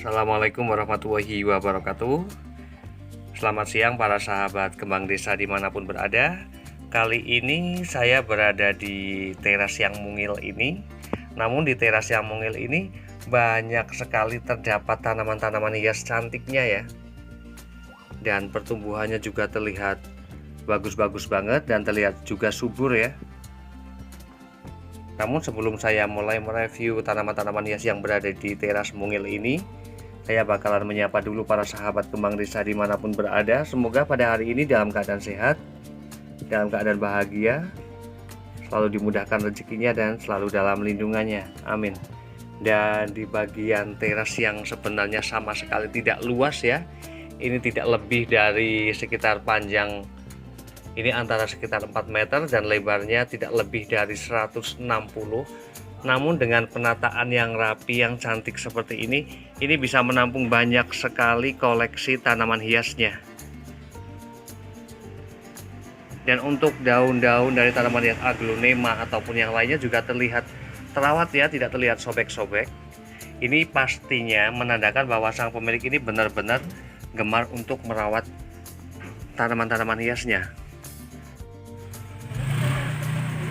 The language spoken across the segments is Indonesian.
Assalamualaikum warahmatullahi wabarakatuh. Selamat siang para sahabat kembang desa dimanapun berada. Kali ini saya berada di teras yang mungil ini. Namun di teras yang mungil ini banyak sekali terdapat tanaman-tanaman hias cantiknya ya. Dan pertumbuhannya juga terlihat bagus-bagus banget dan terlihat juga subur ya. Namun sebelum saya mulai mereview tanaman-tanaman hias yang berada di teras mungil ini, saya bakalan menyapa dulu para sahabat kembang desa dimanapun berada. Semoga pada hari ini dalam keadaan sehat, dalam keadaan bahagia, selalu dimudahkan rezekinya dan selalu dalam lindungannya. Amin. Dan di bagian teras yang sebenarnya sama sekali tidak luas ya, ini tidak lebih dari sekitar panjang, ini antara sekitar 4 meter dan lebarnya tidak lebih dari 160. Namun dengan penataan yang rapi, yang cantik seperti ini bisa menampung banyak sekali koleksi tanaman hiasnya. Dan untuk daun-daun dari tanaman hias aglonema ataupun yang lainnya juga terlihat terawat ya, tidak terlihat sobek-sobek. Ini pastinya menandakan bahwa sang pemilik ini benar-benar gemar untuk merawat tanaman-tanaman hiasnya.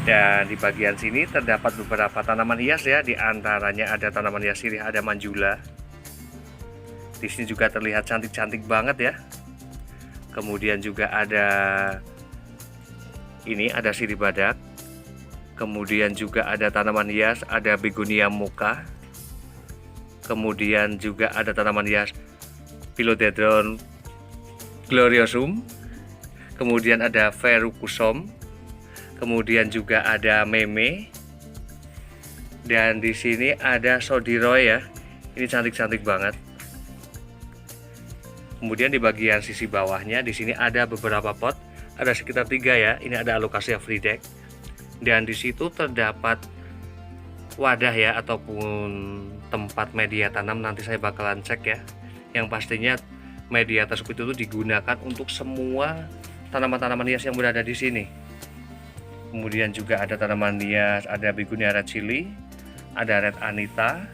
Dan di bagian sini terdapat beberapa tanaman hias ya, di antaranya ada tanaman hias sirih, ada manjula. Di sini juga terlihat cantik-cantik banget ya. Kemudian juga ada ada sirih badak. Kemudian juga ada tanaman hias, ada begonia mocha. Kemudian juga ada tanaman hias Philodendron gloriosum. Kemudian ada verrucosum. Kemudian juga ada meme, dan di sini ada sodiroy ya. Ini cantik-cantik banget. Kemudian di bagian sisi bawahnya di sini ada beberapa pot, ada sekitar 3 ya. Ini ada Alocasia Fridek, dan di situ terdapat wadah ya ataupun tempat media tanam. Nanti saya bakalan cek ya. Yang pastinya media tersebut itu digunakan untuk semua tanaman-tanaman hias yang berada di sini. Kemudian juga ada tanaman hias, ada Begonia red chili, ada red anita,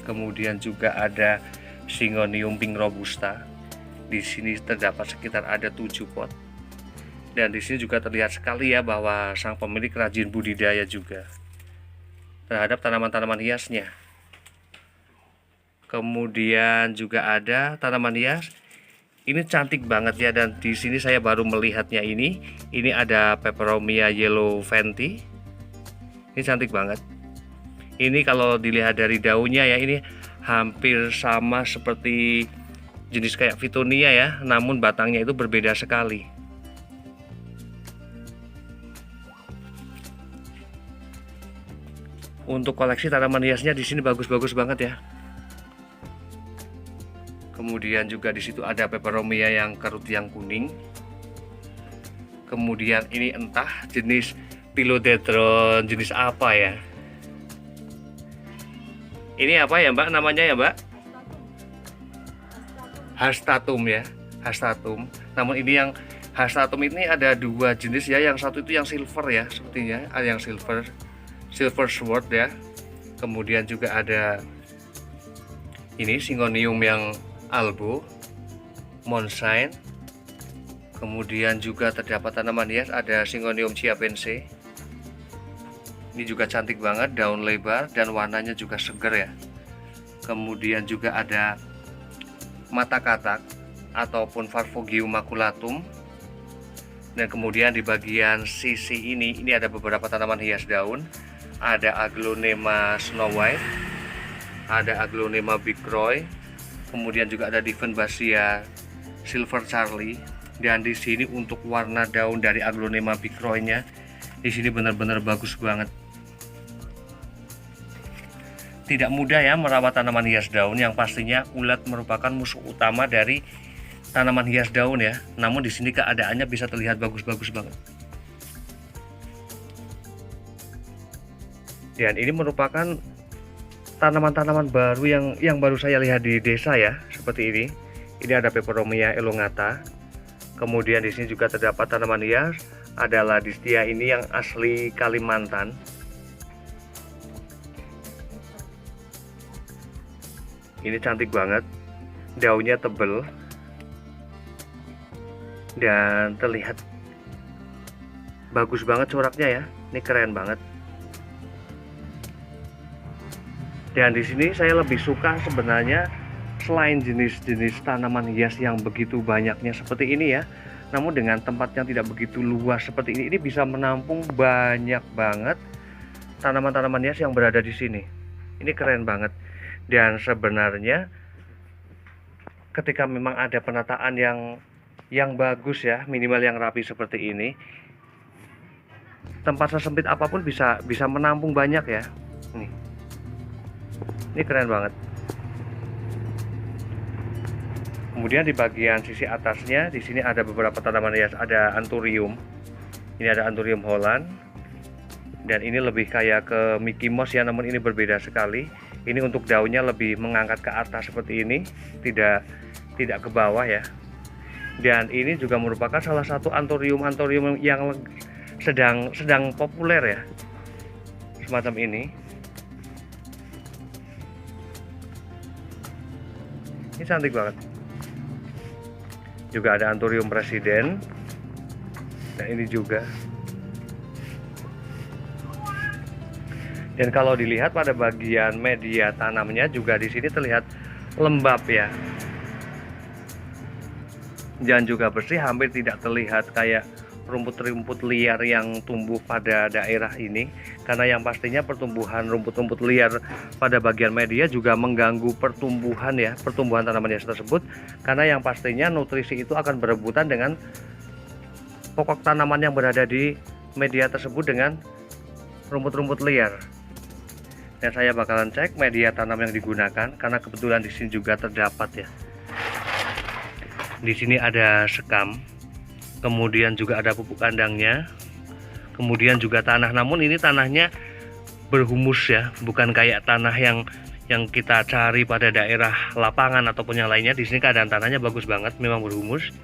kemudian juga ada Syngonium pink robusta. Di sini terdapat sekitar ada 7 pot. Dan di sini juga terlihat sekali ya bahwa sang pemilik rajin budidaya juga terhadap tanaman-tanaman hiasnya. Kemudian juga ada tanaman hias. Ini cantik banget ya, dan di sini saya baru melihatnya ini. Ini ada Peperomia yellow venti. Ini cantik banget. Ini kalau dilihat dari daunnya ya, ini hampir sama seperti jenis kayak Fittonia ya, namun batangnya itu berbeda sekali. Untuk koleksi tanaman hiasnya di sini bagus-bagus banget ya. Kemudian juga di situ ada peperomia yang kerut yang kuning. Kemudian ini entah jenis Philodendron jenis apa ya. Ini apa ya Mbak namanya ya Mbak? Hastatum ya, hastatum. Namun ini yang hastatum ini ada 2 jenis ya. Yang satu itu yang silver ya, sepertinya ada yang silver sword ya. Kemudian juga ada ini Syngonium yang albo, monshine. Kemudian juga terdapat tanaman hias, ada Syngonium chiapense. Ini juga cantik banget, daun lebar dan warnanya juga seger ya. Kemudian juga ada mata katak ataupun Parvogium maculatum. Dan kemudian di bagian sisi ini ada beberapa tanaman hias daun. Ada Aglonema Snow White, ada Aglonema Big Roy. Kemudian juga ada Dieffenbachia Silver Charlie. Dan di sini untuk warna daun dari Aglonema Big Roy-nya di sini benar-benar bagus banget. Tidak mudah ya merawat tanaman hias daun, yang pastinya ulat merupakan musuh utama dari tanaman hias daun ya. Namun di sini keadaannya bisa terlihat bagus-bagus banget. Dan ini merupakan tanaman-tanaman baru yang baru saya lihat di desa ya, seperti ini. Ini ada Peperomia elongata. Kemudian di sini juga terdapat tanaman hias, ada Ladistia ini yang asli Kalimantan. Ini cantik banget. daunnya tebel dan terlihat bagus banget coraknya ya. Ini keren banget. Dan di sini saya lebih suka sebenarnya, selain jenis-jenis tanaman hias yang begitu banyaknya seperti ini ya, namun dengan tempat yang tidak begitu luas seperti ini bisa menampung banyak banget tanaman-tanaman hias yang berada di sini. Ini keren banget. Dan sebenarnya ketika memang ada penataan yang bagus ya, minimal yang rapi seperti ini, tempat sesempit apapun bisa menampung banyak ya. Ini keren banget. Kemudian di bagian sisi atasnya di sini ada beberapa tanaman hias, ada anthurium. Ini ada anthurium Holland. Dan ini lebih kayak ke Mickey Mouse ya, namun ini berbeda sekali. Ini untuk daunnya lebih mengangkat ke atas seperti ini, tidak ke bawah ya. Dan ini juga merupakan salah satu anthurium yang sedang populer ya, semacam ini. Ini cantik banget. Juga ada anthurium presiden. Dan ini juga. Dan kalau dilihat pada bagian media tanamnya juga di sini terlihat lembab ya. Dan juga bersih, hampir tidak terlihat kayak rumput-rumput liar yang tumbuh pada daerah ini, karena yang pastinya pertumbuhan rumput-rumput liar pada bagian media juga mengganggu pertumbuhan tanaman hias tersebut, karena yang pastinya nutrisi itu akan berebutan dengan pokok tanaman yang berada di media tersebut dengan rumput-rumput liar. Dan saya bakalan cek media tanam yang digunakan, karena kebetulan di sini juga terdapat ya. Di sini ada sekam, kemudian juga ada pupuk kandangnya, kemudian juga tanah. Namun ini tanahnya berhumus ya, bukan kayak tanah yang kita cari pada daerah lapangan ataupun yang lainnya. Di sini keadaan tanahnya bagus banget, memang berhumus.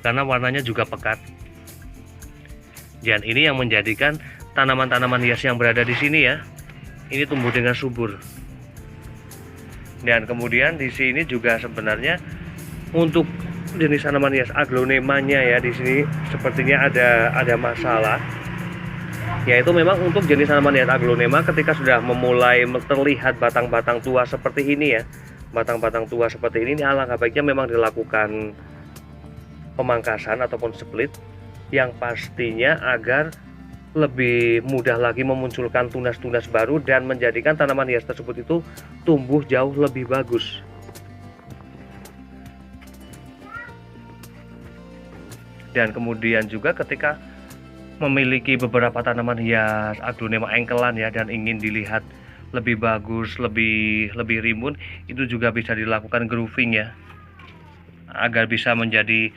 Karena warnanya juga pekat. Dan ini yang menjadikan tanaman-tanaman hias yang berada di sini ya, ini tumbuh dengan subur. Dan kemudian di sini juga sebenarnya untuk jenis tanaman hias aglonemanya ya, di sini sepertinya ada masalah. Yaitu memang untuk jenis tanaman hias aglonema ketika sudah memulai terlihat batang-batang tua seperti ini ya, batang-batang tua seperti ini alangkah baiknya memang dilakukan pemangkasan ataupun split, yang pastinya agar lebih mudah lagi memunculkan tunas-tunas baru dan menjadikan tanaman hias tersebut itu tumbuh jauh lebih bagus. Dan kemudian juga ketika memiliki beberapa tanaman hias aglonema engkelan ya, dan ingin dilihat lebih bagus, lebih rimbun, itu juga bisa dilakukan grooving ya, agar bisa menjadi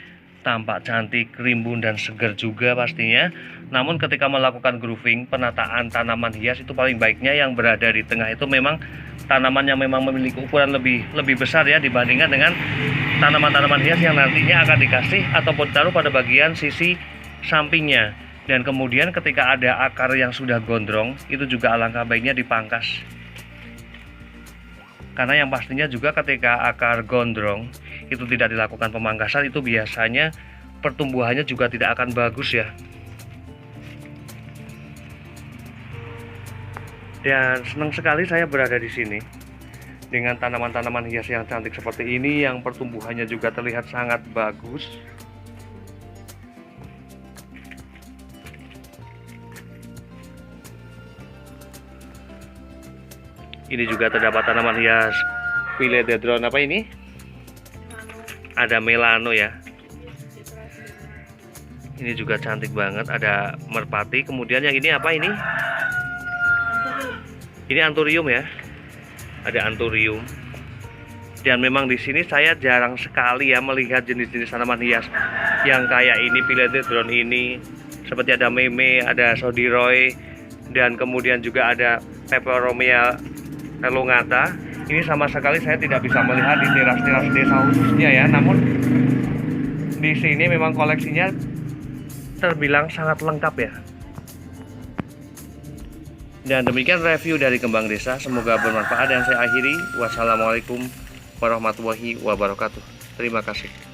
tampak cantik, rimbun, dan segar juga pastinya. Namun ketika melakukan grooving, penataan tanaman hias itu paling baiknya yang berada di tengah itu memang tanaman yang memang memiliki ukuran lebih besar ya, dibandingkan dengan tanaman-tanaman hias yang nantinya akan dikasih ataupun taruh pada bagian sisi sampingnya. Dan kemudian ketika ada akar yang sudah gondrong, itu juga alangkah baiknya dipangkas. Karena yang pastinya juga ketika akar gondrong itu tidak dilakukan pemangkasan, itu biasanya pertumbuhannya juga tidak akan bagus ya. Dan senang sekali saya berada di sini dengan tanaman-tanaman hias yang cantik seperti ini, yang pertumbuhannya juga terlihat sangat bagus. Ini juga terdapat tanaman hias philodendron apa ini? Ada melano ya. Ini juga cantik banget, ada merpati. Kemudian yang ini apa ini? Ini anthurium ya. Ada anthurium. Dan memang di sini saya jarang sekali ya melihat jenis-jenis tanaman hias yang kayak ini, philodendron ini. Seperti ada meme, ada sodiroy, dan kemudian juga ada peperomia elongata. Ini sama sekali saya tidak bisa melihat di teras-teras desa khususnya ya. Namun di sini memang koleksinya terbilang sangat lengkap ya. Dan demikian review dari kembang desa, semoga bermanfaat dan saya akhiri. Wassalamualaikum warahmatullahi wabarakatuh. Terima kasih.